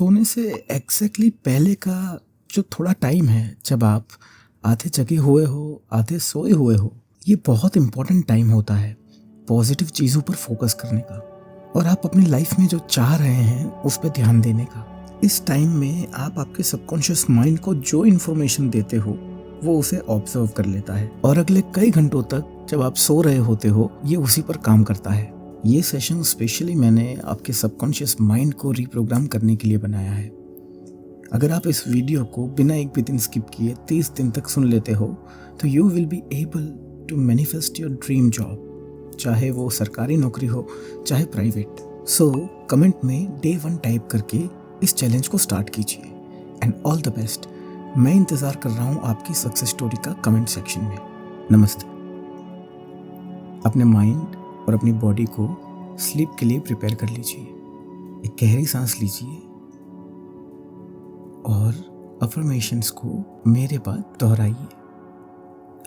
सोने से एग्जैक्टली पहले का जो थोड़ा टाइम है, जब आप आधे जगे हुए हो, आधे सोए हुए हो, ये बहुत इम्पोर्टेंट टाइम होता है पॉजिटिव चीज़ों पर फोकस करने का और आप अपनी लाइफ में जो चाह रहे हैं उस पर ध्यान देने का। इस टाइम में आप आपके सबकॉन्शियस माइंड को जो इन्फॉर्मेशन देते हो वो उसे ऑब्जर्व कर लेता है और अगले कई घंटों तक जब आप सो रहे होते हो ये उसी पर काम करता है। ये सेशन स्पेशली मैंने आपके सबकॉन्शियस माइंड को रिप्रोग्राम करने के लिए बनाया है। अगर आप इस वीडियो को बिना एक भी दिन स्किप किए 30 दिन तक सुन लेते हो तो you will be able to manifest your dream job, चाहे वो सरकारी नौकरी हो चाहे प्राइवेट। सो कमेंट में डे 1 टाइप करके इस चैलेंज को स्टार्ट कीजिए एंड ऑल द बेस्ट। मैं इंतज़ार कर रहा हूँ आपकी सक्सेस स्टोरी का कमेंट सेक्शन में। नमस्ते। अपने माइंड और अपनी बॉडी को स्लीप के लिए प्रिपेयर कर लीजिए। एक गहरी सांस लीजिए और अफर्मेशंस को मेरे बाद दोहराइए।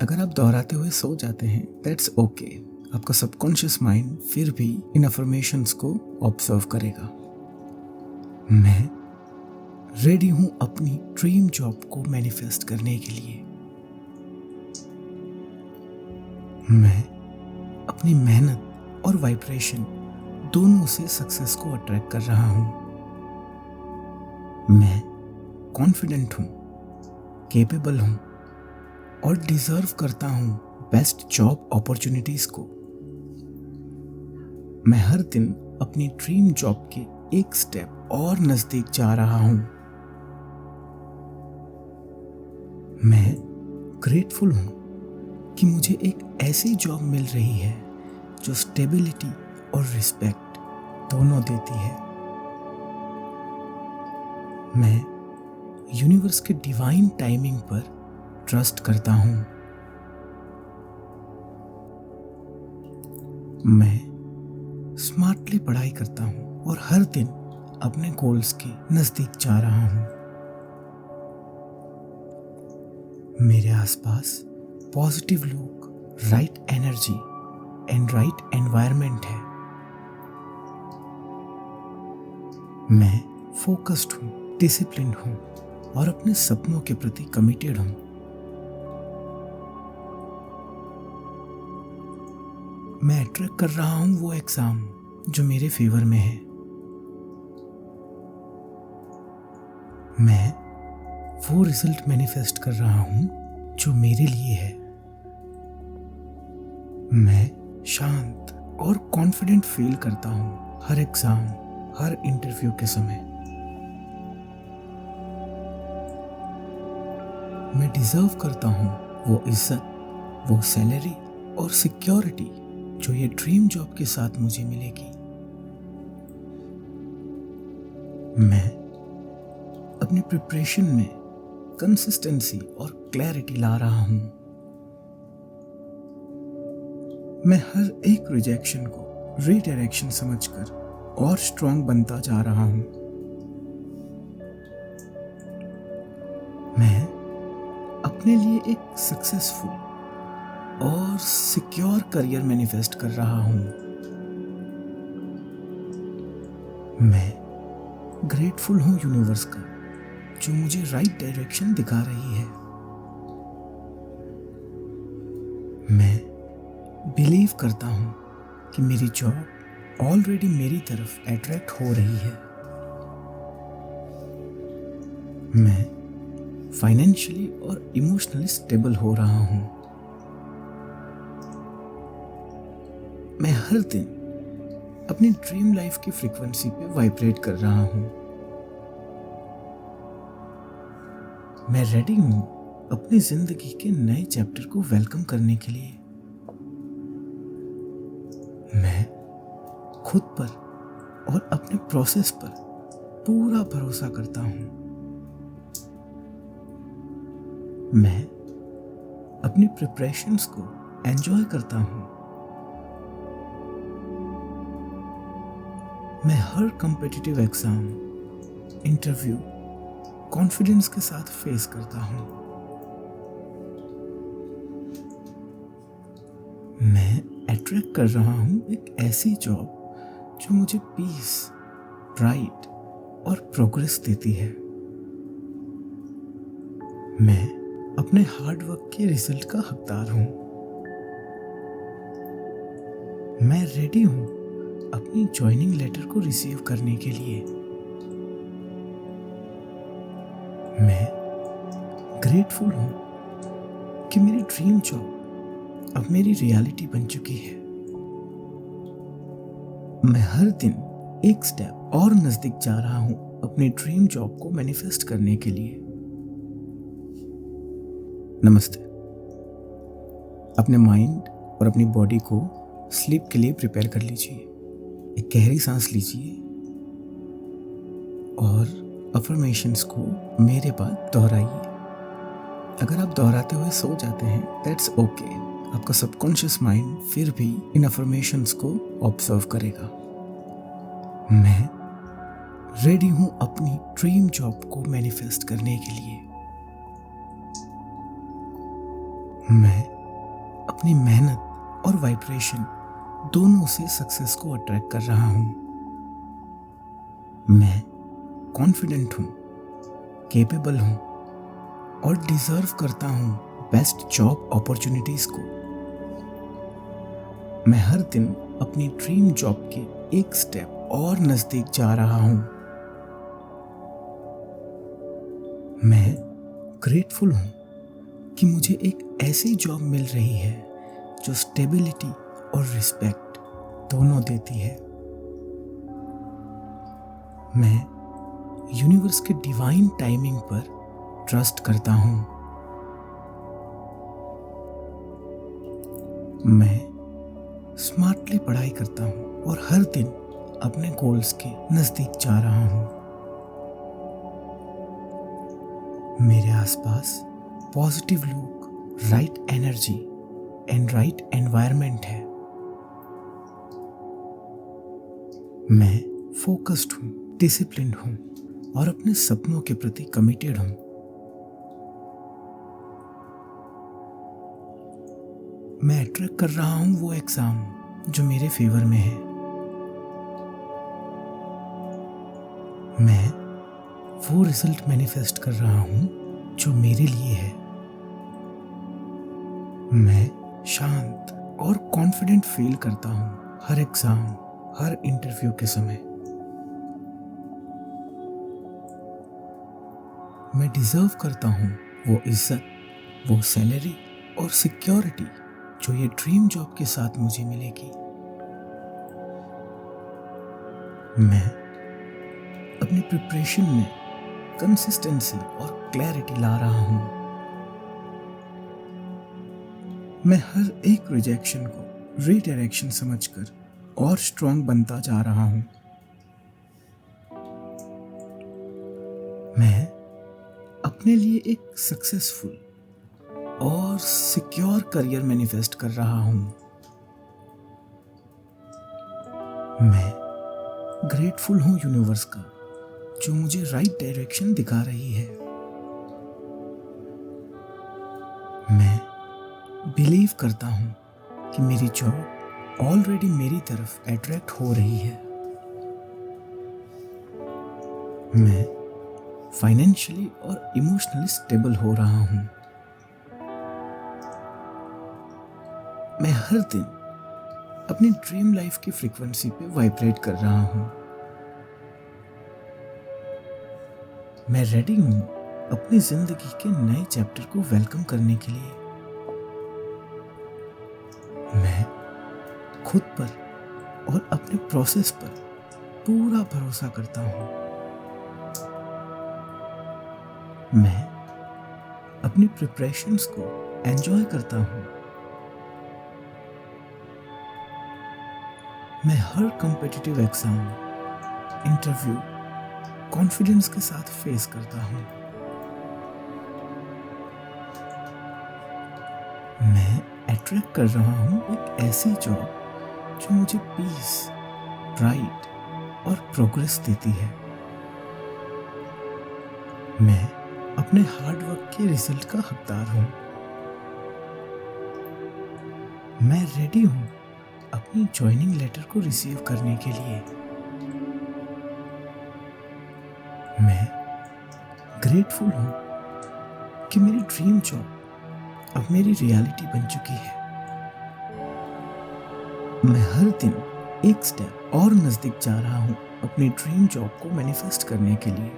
अगर आप दोहराते हुए सो जाते हैं दैट्स ओके। आपका सबकॉन्शियस माइंड फिर भी इन अफर्मेशंस को ऑब्जर्व करेगा। मैं रेडी हूं अपनी ड्रीम जॉब को मैनिफेस्ट करने के लिए। मैं अपनी मेहनत और वाइब्रेशन दोनों से सक्सेस को अट्रैक्ट कर रहा हूं। मैं कॉन्फिडेंट हूं, केपेबल हूं और डिजर्व करता हूं बेस्ट जॉब अपॉर्चुनिटीज को। मैं हर दिन अपनी ड्रीम जॉब के एक स्टेप और नजदीक जा रहा हूं। मैं ग्रेटफुल हूं कि मुझे एक ऐसी जॉब मिल रही है जो स्टेबिलिटी और रिस्पेक्ट दोनों देती है। मैं यूनिवर्स के डिवाइन टाइमिंग पर ट्रस्ट करता हूं। मैं स्मार्टली पढ़ाई करता हूं और हर दिन अपने गोल्स के नजदीक जा रहा हूं। मेरे आसपास पॉजिटिव लोग, right energy and right environment है। मैं फोकस्ड हूं, डिसिप्लिन्ड हूं और अपने सपनों के प्रति कमिटेड हूं। मैं अट्रैक्ट कर रहा हूं वो एग्जाम जो मेरे फेवर में है। मैं वो रिजल्ट मैनिफेस्ट कर रहा हूं जो मेरे लिए है। मैं शांत और कॉन्फिडेंट फील करता हूं हर एग्जाम, हर इंटरव्यू के समय। मैं डिजर्व करता हूं वो इज्जत, वो सैलरी और सिक्योरिटी जो ये ड्रीम जॉब के साथ मुझे मिलेगी। मैं अपनी प्रिपरेशन में कंसिस्टेंसी और क्लैरिटी ला रहा हूं। मैं हर एक रिजेक्शन को रीडायरेक्शन समझकर और स्ट्रांग बनता जा रहा हूं। मैं अपने लिए एक सक्सेसफुल और सिक्योर करियर मैनिफेस्ट कर रहा हूं। मैं ग्रेटफुल हूं यूनिवर्स का जो मुझे राइट डायरेक्शन दिखा रही है। मैं बिलीव करता हूं कि मेरी जॉब ऑलरेडी मेरी तरफ अट्रैक्ट हो रही है। मैं फाइनेंशियली और इमोशनली स्टेबल हो रहा हूं। मैं हर दिन अपनी ड्रीम लाइफ की फ्रीक्वेंसी पे वाइब्रेट कर रहा हूं। मैं रेडी हूं अपनी जिंदगी के नए चैप्टर को वेलकम करने के लिए। मैं खुद पर और अपने प्रोसेस पर पूरा भरोसा करता हूं। मैं अपनी प्रिपरेशंस को एंजॉय करता हूं। मैं हर कॉम्पिटिटिव एग्जाम, इंटरव्यू कॉन्फिडेंस के साथ फेस करता हूं। मैं अट्रैक्ट कर रहा हूं एक ऐसी जॉब जो मुझे पीस, प्राइड और प्रोग्रेस देती है। मैं अपने हार्ड वर्क के रिजल्ट का हकदार हूं। मैं रेडी हूं अपनी ज्वाइनिंग लेटर को रिसीव करने के लिए। मैं ग्रेटफुल हूं कि मेरी ड्रीम जॉब अब मेरी रियलिटी बन चुकी है। मैं हर दिन एक स्टेप और नजदीक जा रहा हूं अपनी ड्रीम जॉब को मैनिफेस्ट करने के लिए। नमस्ते। अपने माइंड और अपनी बॉडी को स्लीप के लिए प्रिपेयर कर लीजिए। एक गहरी सांस लीजिए और अफर्मेशंस को मेरे बाद दोहराइए। अगर आप दोहराते हुए सो जाते हैं, दैट्स ओके। आपका सबकॉन्शियस माइंड फिर भी इन अफर्मेशंस को ऑब्जर्व करेगा। मैं रेडी हूं अपनी ड्रीम जॉब को मैनिफेस्ट करने के लिए। मैं अपनी मेहनत और वाइब्रेशन दोनों से सक्सेस को अट्रैक्ट कर रहा हूं। मैं कॉन्फिडेंट हूं, केपेबल हूं और डिजर्व करता हूं बेस्ट जॉब अपॉर्चुनिटीज को। मैं हर दिन अपनी ड्रीम जॉब के एक स्टेप और नजदीक जा रहा हूं। मैं ग्रेटफुल हूं कि मुझे एक ऐसी जॉब मिल रही है जो स्टेबिलिटी और रिस्पेक्ट दोनों देती है। मैं यूनिवर्स के डिवाइन टाइमिंग पर ट्रस्ट करता हूं। मैं स्मार्टली पढ़ाई करता हूं और हर दिन अपने गोल्स के नजदीक जा रहा हूं। मेरे आसपास पॉजिटिव लोग, right energy and right environment है। मैं फोकस्ड हूं, डिसिप्लिन्ड हूं और अपने सपनों के प्रति कमिटेड हूं। मैं अट्रैक्ट कर रहा हूं वो एग्जाम जो मेरे फेवर में है। मैं वो रिजल्ट मैनिफेस्ट कर रहा हूं जो मेरे लिए है। मैं शांत और कॉन्फिडेंट फील करता हूं हर एग्जाम, हर इंटरव्यू के समय। मैं डिजर्व करता हूं वो इज्जत, वो सैलरी और सिक्योरिटी जो ये ड्रीम जॉब के साथ मुझे मिलेगी। मैं अपनी प्रिपरेशन में कंसिस्टेंसी और क्लैरिटी ला रहा हूं। मैं हर एक रिजेक्शन को रीडायरेक्शन समझकर और स्ट्रांग बनता जा रहा हूं। मैं अपने लिए एक सक्सेसफुल और सिक्योर करियर मैनिफेस्ट कर रहा हूं। मैं ग्रेटफुल हूं यूनिवर्स का जो मुझे राइट डायरेक्शन दिखा रही है। मैं बिलीव करता हूं कि मेरी जॉब ऑलरेडी मेरी तरफ अट्रैक्ट हो रही है। मैं फाइनेंशियली और इमोशनली स्टेबल हो रहा हूं। मैं हर दिन अपनी ड्रीम लाइफ की फ्रीक्वेंसी पे वाइब्रेट कर रहा हूं। मैं रेडी हूं अपनी जिंदगी के नए चैप्टर को वेलकम करने के लिए। मैं खुद पर और अपने प्रोसेस पर पूरा भरोसा करता हूं। मैं अपनी प्रिपरेशंस को एंजॉय करता हूं। मैं हर कॉम्पिटिटिव एग्जाम, इंटरव्यू कॉन्फिडेंस के साथ फेस करता हूं। मैं अट्रैक्ट कर रहा हूं एक ऐसी जॉब जो मुझे पीस, प्राइड और प्रोग्रेस देती है। मैं अपने हार्ड वर्क के रिजल्ट का हकदार हूं। मैं रेडी हूं अपनी ज्वाइनिंग लेटर को रिसीव करने के लिए। ग्रेटफुल हूँ कि मेरी ड्रीम जॉब अब मेरी रियलिटी बन चुकी है। मैं हर दिन एक स्टेप और नजदीक जा रहा हूँ अपनी ड्रीम जॉब को मैनिफेस्ट करने के लिए।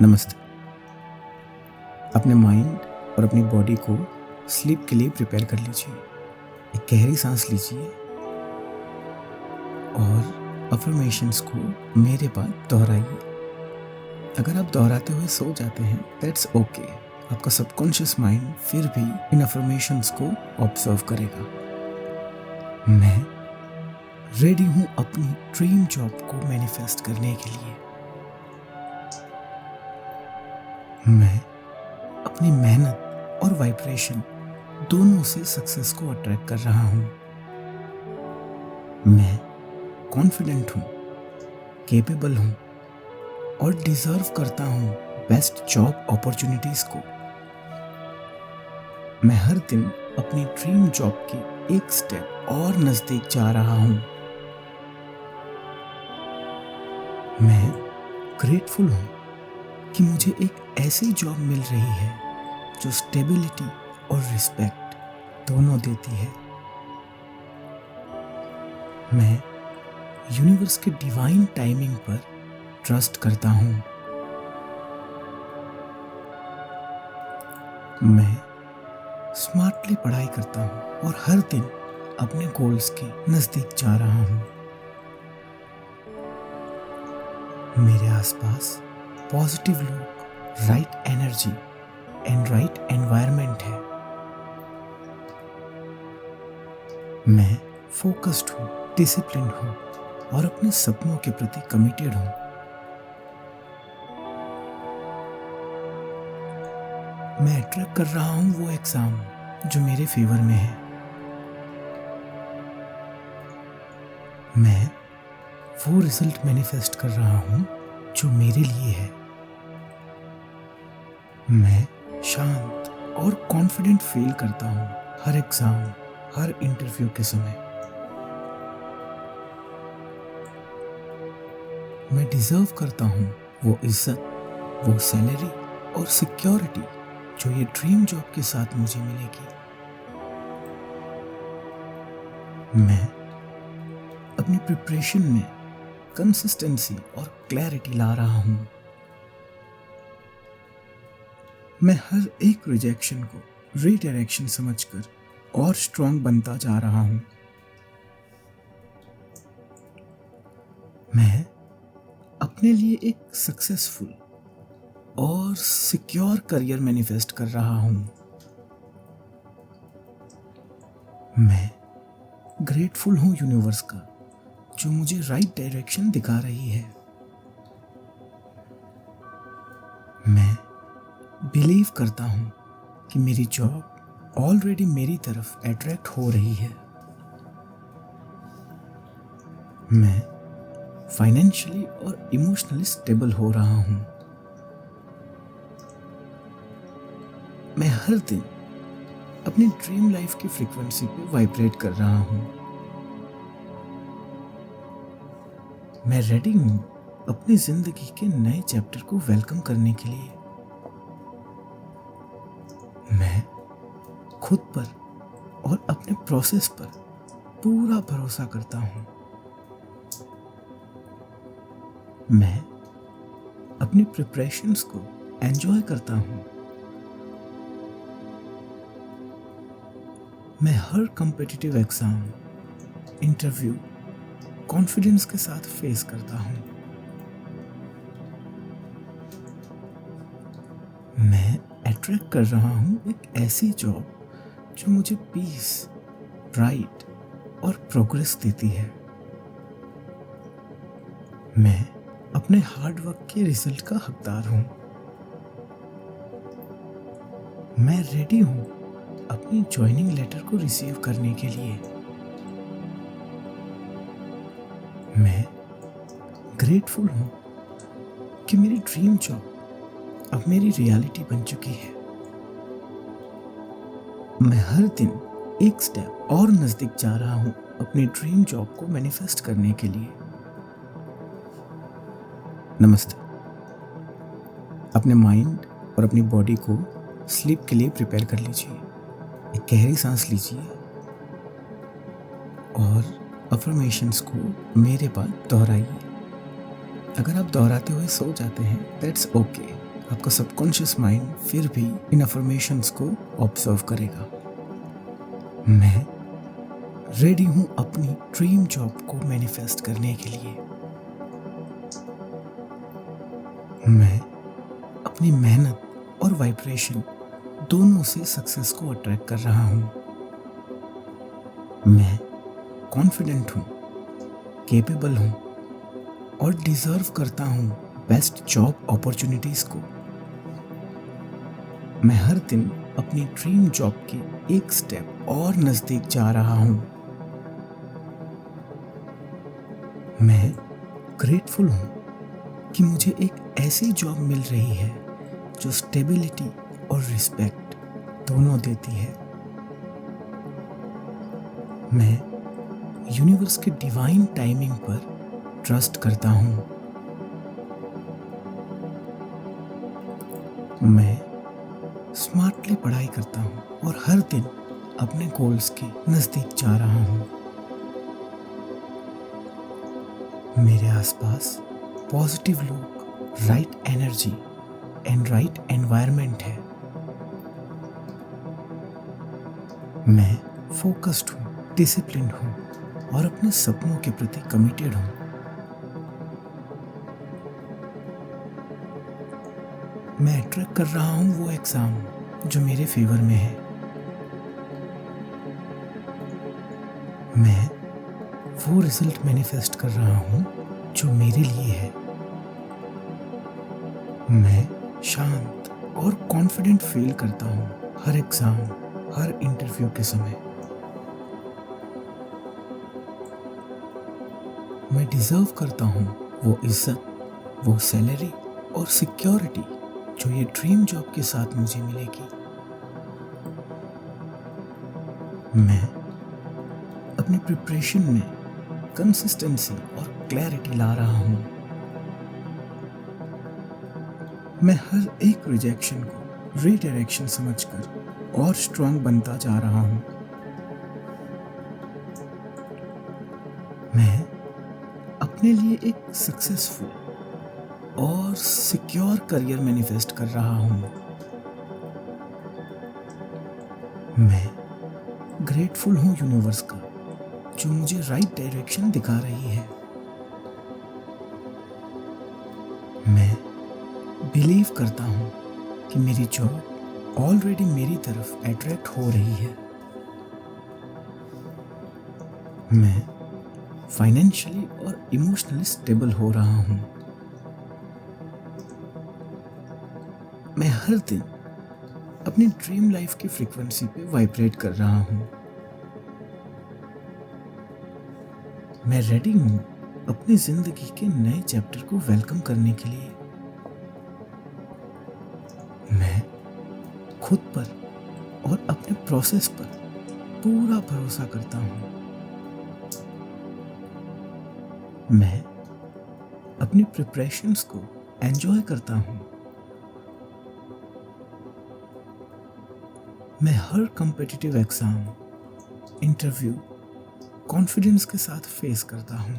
नमस्ते। अपने माइंड और अपनी बॉडी को स्लीप के लिए प्रिपेयर कर लीजिए। एक गहरी सांस लीजिए और अफर्मेशंस को मेरे बाद दोहराइए। अगर आप दोहराते हुए सो जाते हैं, दैट्स ओके। आपका सबकॉन्शियस माइंड फिर भी इन अफर्मेशंस को ऑब्जर्व करेगा। मैं रेडी हूं अपनी ड्रीम जॉब को मैनिफेस्ट करने के लिए। मैं अपनी मेहनत और वाइब्रेशन दोनों से सक्सेस को अट्रैक्ट कर रहा हूं। मैं कॉन्फिडेंट हूं, केपेबल हूं और डिजर्व करता हूं बेस्ट जॉब अपॉर्चुनिटीज को। मैं हर दिन अपनी ड्रीम जॉब के एक स्टेप और नजदीक जा रहा हूं। मैं ग्रेटफुल हूं कि मुझे एक ऐसी जॉब मिल रही है जो स्टेबिलिटी और रिस्पेक्ट दोनों देती है। मैं यूनिवर्स के डिवाइन टाइमिंग पर ट्रस्ट करता हूं। मैं स्मार्टली पढ़ाई करता हूं और हर दिन अपने गोल्स के नजदीक जा रहा हूं। मेरे आसपास पॉजिटिव लोग, right energy and right environment है। मैं फोकस्ड हूं, डिसिप्लिन्ड हूं और अपने सपनों के प्रति कमिटेड हूं। मैं अट्रैक्ट कर रहा हूं वो एग्जाम जो मेरे फेवर में है। मैं वो रिजल्ट मैनिफेस्ट कर रहा हूं जो मेरे लिए है। मैं शांत और कॉन्फिडेंट फील करता हूं हर एग्जाम, हर इंटरव्यू के समय। मैं डिजर्व करता हूं वो इज्जत, वो सैलरी और सिक्योरिटी जो ये ड्रीम जॉब के साथ मुझे मिलेगी। मैं अपनी प्रिपरेशन में कंसिस्टेंसी और क्लैरिटी ला रहा हूं। मैं हर एक रिजेक्शन को रीडायरेक्शन समझकर और स्ट्रांग बनता जा रहा हूं। मैं अपने लिए एक सक्सेसफुल और सिक्योर करियर मैनिफेस्ट कर रहा हूं। मैं ग्रेटफुल हूं यूनिवर्स का जो मुझे राइट डायरेक्शन दिखा रही है। मैं बिलीव करता हूं कि मेरी जॉब ऑलरेडी मेरी तरफ अट्रैक्ट हो रही है। मैं फाइनेंशियली और इमोशनली स्टेबल हो रहा हूं। मैं हर दिन अपनी ड्रीम लाइफ की फ्रीक्वेंसी पे वाइब्रेट कर रहा हूं। मैं रेडी हूं अपनी जिंदगी के नए चैप्टर को वेलकम करने के लिए। मैं खुद पर और अपने प्रोसेस पर पूरा भरोसा करता हूं। मैं अपनी प्रिपरेशंस को एंजॉय करता हूं। मैं हर कॉम्पिटिटिव एग्जाम, इंटरव्यू कॉन्फिडेंस के साथ फेस करता हूं। मैं अट्रैक्ट कर रहा हूं एक ऐसी जॉब जो मुझे पीस, प्राइड और प्रोग्रेस देती है। मैं अपने हार्ड वर्क के रिजल्ट का हकदार हूं। मैं रेडी हूं अपनी ज्वाइनिंग लेटर को रिसीव करने के लिए। मैं ग्रेटफुल हूं कि मेरी ड्रीम जॉब अब मेरी रियलिटी बन चुकी है। मैं हर दिन एक स्टेप और नजदीक जा रहा हूं अपनी ड्रीम जॉब को मैनिफेस्ट करने के लिए। नमस्ते। अपने माइंड और अपनी बॉडी को स्लीप के लिए प्रिपेयर कर लीजिए। एक गहरी सांस लीजिए और अफर्मेशंस को मेरे बाद दोहराइए। अगर आप दोहराते हुए सो जाते हैं दैट्स ओके। आपका सबकॉन्शियस माइंड फिर भी इन अफर्मेशंस को ऑब्जर्व करेगा। मैं रेडी हूं अपनी ड्रीम जॉब को मैनिफेस्ट करने के लिए। मैं अपनी मेहनत और वाइब्रेशन दोनों से सक्सेस को अट्रैक्ट कर रहा हूं। मैं कॉन्फिडेंट हूं, केपेबल हूं और डिजर्व करता हूं बेस्ट जॉब अपॉर्चुनिटीज को। मैं हर दिन अपनी ड्रीम जॉब के एक स्टेप और नजदीक जा रहा हूं। मैं ग्रेटफुल हूं कि मुझे एक ऐसी जॉब मिल रही है जो स्टेबिलिटी और रिस्पेक्ट दोनों देती है। मैं यूनिवर्स के डिवाइन टाइमिंग पर ट्रस्ट करता हूं। मैं स्मार्टली पढ़ाई करता हूं और हर दिन अपने गोल्स के नजदीक जा रहा हूं। मेरे आसपास पॉजिटिव लोग, right energy and right environment है। मैं फोकस्ड हूँ, डिसिप्लिन्ड हूँ और अपने सपनों के प्रति कमिटेड हूँ। मैं अट्रैक्ट कर रहा हूँ वो एग्जाम जो मेरे फेवर में है। मैं वो रिजल्ट मैनिफेस्ट कर रहा हूँ जो मेरे लिए है। मैं शांत और कॉन्फिडेंट फील करता हूँ हर एग्जाम, हर इंटरव्यू के समय। मैं डिजर्व करता हूँ वो इज्जत, वो सैलरी और सिक्योरिटी जो ये ड्रीम जॉब के साथ मुझे मिलेगी। मैं अपनी प्रिपरेशन में कंसिस्टेंसी और क्लैरिटी ला रहा हूँ। मैं हर एक रिजेक्शन को रीडायरेक्शन समझकर और स्ट्रांग बनता जा रहा हूँ। मैं अपने लिए एक सक्सेसफुल और सिक्योर करियर मैनिफेस्ट कर रहा हूँ। मैं ग्रेटफुल हूँ यूनिवर्स का जो मुझे राइट डायरेक्शन दिखा रही है। मैं बिलीव करता हूँ कि मेरी जॉब ऑलरेडी मेरी तरफ अट्रैक्ट हो रही है। मैं फाइनेंशियली और इमोशनली स्टेबल हो रहा हूँ। मैं हर दिन अपनी ड्रीम लाइफ की फ्रीक्वेंसी पे वाइब्रेट कर रहा हूँ। मैं रेडी हूँ अपनी जिंदगी के नए चैप्टर को वेलकम करने के लिए। मैं खुद पर और अपने प्रोसेस पर पूरा भरोसा करता हूँ। मैं अपनी प्रिपरेशंस को एंजॉय करता हूँ। मैं हर कॉम्पिटिटिव एग्जाम, इंटरव्यू कॉन्फिडेंस के साथ फेस करता हूँ।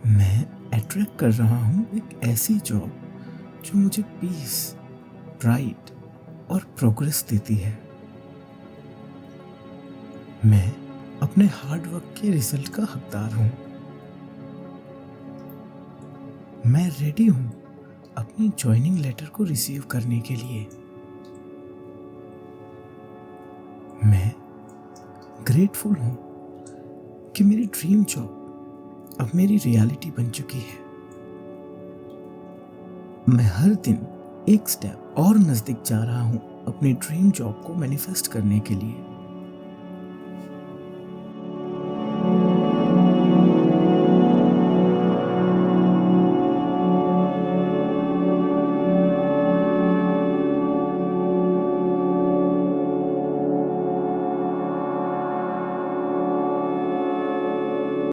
मैं अट्रैक्ट कर रहा हूँ एक ऐसी जॉब जो मुझे पीस, प्राइड और प्रोग्रेस देती है। मैं अपने हार्ड वर्क के रिजल्ट का हकदार हूँ। मैं रेडी हूँ अपनी ज्वाइनिंग लेटर को रिसीव करने के लिए। मैं ग्रेटफुल हूँ कि मेरी ड्रीम जॉब अब मेरी रियलिटी बन चुकी है। मैं हर दिन एक स्टेप और नजदीक जा रहा हूँ अपनी ड्रीम जॉब को मैनिफेस्ट करने के लिए।